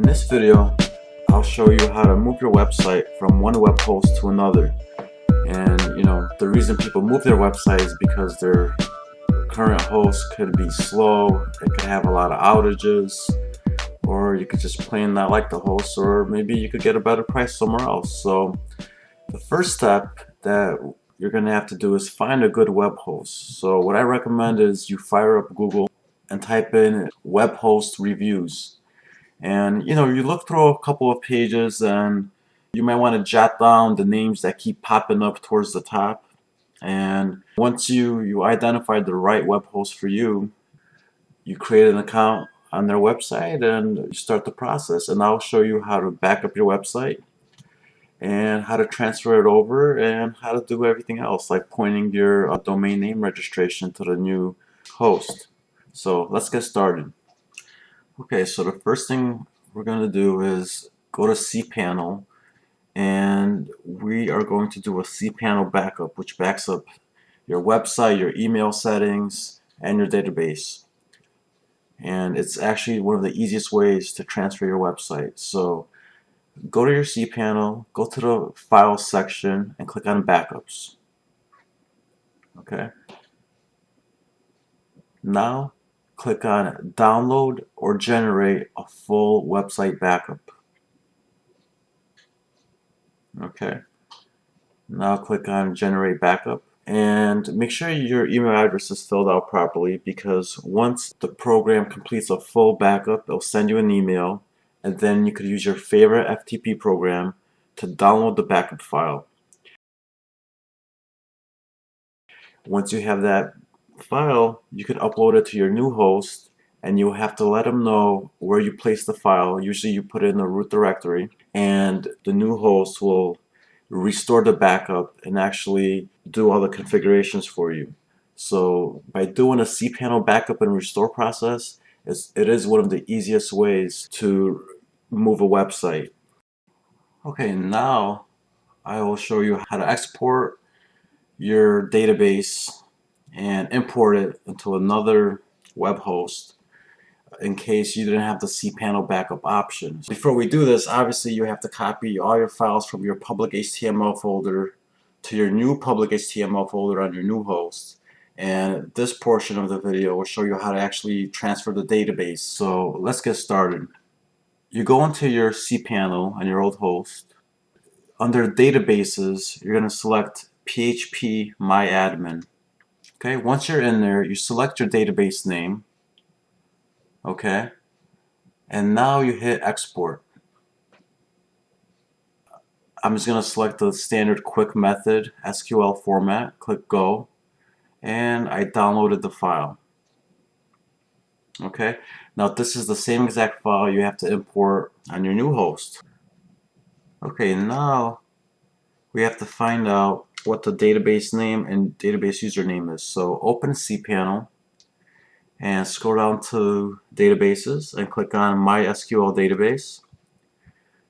this video, I'll show you how to move your website from one web host to another. And the reason people move their website is because their current host could be slow, it could have a lot of outages, or you could just plain not like the host, or maybe you could get a better price somewhere else. So the first step that you're going to have to do is find a good web host. So what I recommend is you fire up Google and type in web host reviews. And you look through a couple of pages and you might want to jot down the names that keep popping up towards the top. And once you identify the right web host for you, you create an account on their website and you start the process. And I'll show you how to back up your website and how to transfer it over and how to do everything else, like pointing your domain name registration to the new host. So let's get started. Okay, so the first thing we're going to do is go to Cpanel, and we are going to do a Cpanel backup, which backs up your website, your email settings, and your database. And it's actually one of the easiest ways to transfer your website. So go to your Cpanel, go to the Files section, and click on Backups. Okay. Now click on Download or Generate a full website backup. Okay. Now click on Generate Backup and make sure your email address is filled out properly, because once the program completes a full backup, it'll send you an email, and then you could use your favorite FTP program to download the backup file. Once you have that file, you can upload it to your new host, and you'll have to let them know where you place the file. Usually you put it in the root directory, and the new host will restore the backup and actually do all the configurations for you. So by doing a Cpanel backup and restore process, it is one of the easiest ways to move a website. Okay, now I will show you how to export your database and import it into another web host in case you didn't have the Cpanel backup option. Before we do this, obviously you have to copy all your files from your public HTML folder to your new public HTML folder on your new host. And this portion of the video will show you how to actually transfer the database. So let's get started. You go into your Cpanel on your old host. Under Databases, you're going to select Phpmyadmin. Okay, once you're in there, you select your database name. Okay, and now you hit export. I'm just going to select the standard quick method SQL format, click go, and I downloaded the file. Okay, now this is the same exact file you have to import on your new host. Okay, now we have to find out what the database name and database username is. So open Cpanel and scroll down to Databases and click on My SQL Database.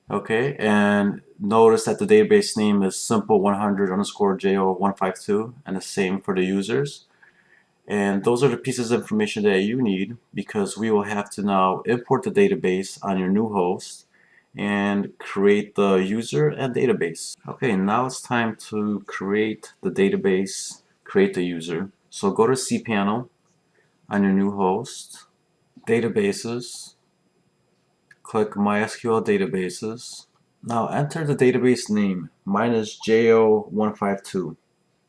Okay, and notice that the database name is simple100_jo152, and the same for the users. And those are the pieces of information that you need, because we will have to now import the database on your new host and create the user and database. Okay, now it's time to create the database, create the user. So go to Cpanel on your new host, Databases, click MySQL Databases. Now enter the database name. Mine is jo152,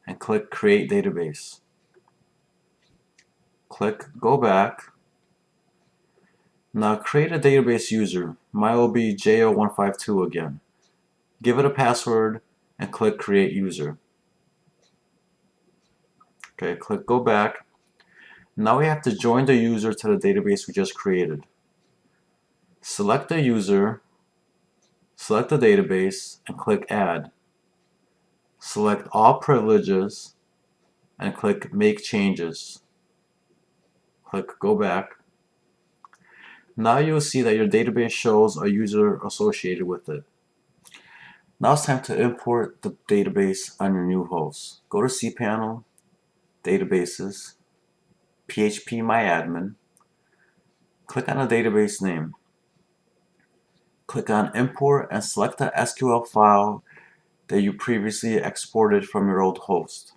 and click Create Database. Click Go Back. Now create a database user. Mine will be jo152 again. Give it a password and click Create User. Okay, click Go Back. Now we have to join the user to the database we just created. Select the user, select the database, and click Add. Select All Privileges and click Make Changes. Click Go Back. Now you'll see that your database shows a user associated with it. Now it's time to import the database on your new host. Go to Cpanel, Databases, Phpmyadmin, click on the database name. click on Import and select the SQL file that you previously exported from your old host.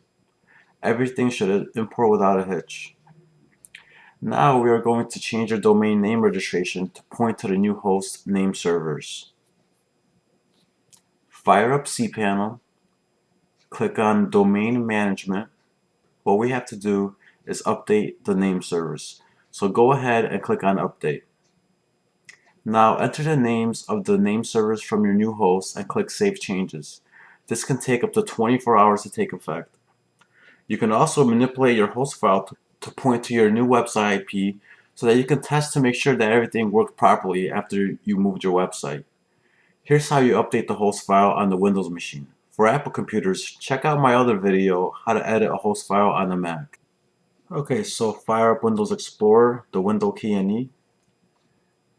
Everything should import without a hitch. Now we are going to change your domain name registration to point to the new host name servers. Fire up Cpanel, click on Domain Management. What we have to do is update the name servers. So go ahead and click on Update. Now enter the names of the name servers from your new host and click Save Changes. This can take up to 24 hours to take effect. You can also manipulate your host file to point to your new website IP so that you can test to make sure that everything worked properly after you moved your website. Here's how you update the host file on the Windows machine. For Apple computers, check out my other video, how to edit a host file on the Mac. Okay, so fire up Windows Explorer, the window key and E.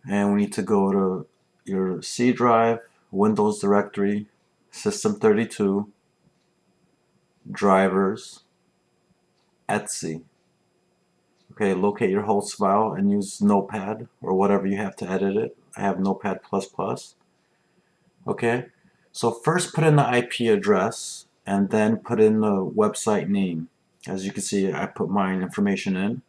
And we need to go to your C drive, Windows directory, System32, drivers, etc. Okay, locate your host file and use Notepad or whatever you have to edit it. I have Notepad++. Okay, so first put in the IP address and then put in the website name. As you can see, I put my information in.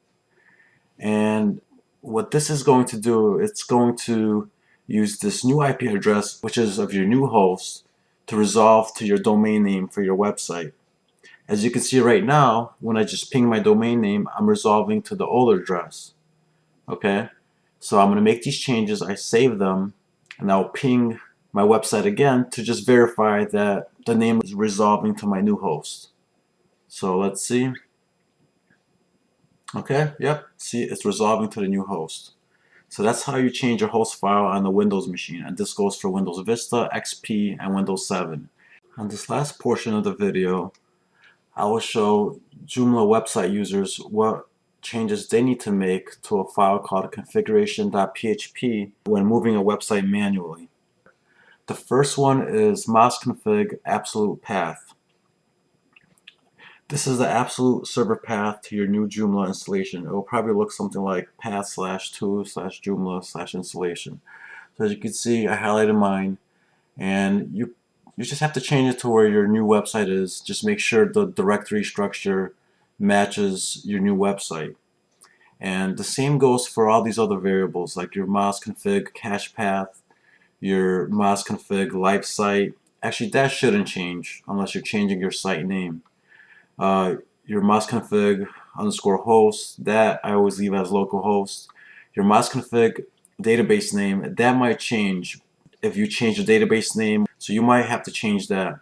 And what this is going to do, it's going to use this new IP address, which is of your new host, to resolve to your domain name for your website. As you can see right now, when I just ping my domain name, I'm resolving to the old address. Okay, so I'm going to make these changes, I save them, and I'll ping my website again to just verify that the name is resolving to my new host. So let's see. Okay, yep, see, it's resolving to the new host. So that's how you change your host file on the Windows machine, and this goes for Windows Vista, XP, and Windows 7. On this last portion of the video, I will show Joomla website users what changes they need to make to a file called configuration.php when moving a website manually. The first one is mosconfig absolute path. This is the absolute server path to your new Joomla installation. It will probably look something like path/to/Joomla/installation. So as you can see, I highlighted mine, and you just have to change it to where your new website is. Just make sure the directory structure matches your new website. And the same goes for all these other variables like your mosconfig cache path, your mosconfig live site. Actually, that shouldn't change unless you're changing your site name. Your mosconfig underscore host, that I always leave as localhost. Your mosconfig database name, that might change if you change the database name, so you might have to change that.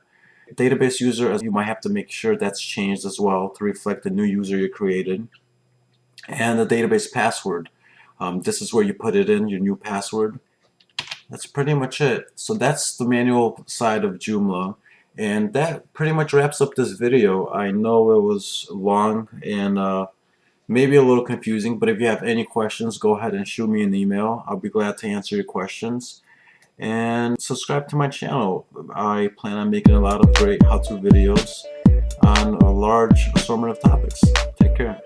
Database user, you might have to make sure that's changed as well to reflect the new user you created. And the database password, this is where you put it in, your new password. That's pretty much it. So that's the manual side of Joomla. And that pretty much wraps up this video. I know it was long and maybe a little confusing, but if you have any questions, go ahead and shoot me an email. I'll be glad to answer your questions. And subscribe to my channel. I plan on making a lot of great how-to videos on a large assortment of topics. Take care.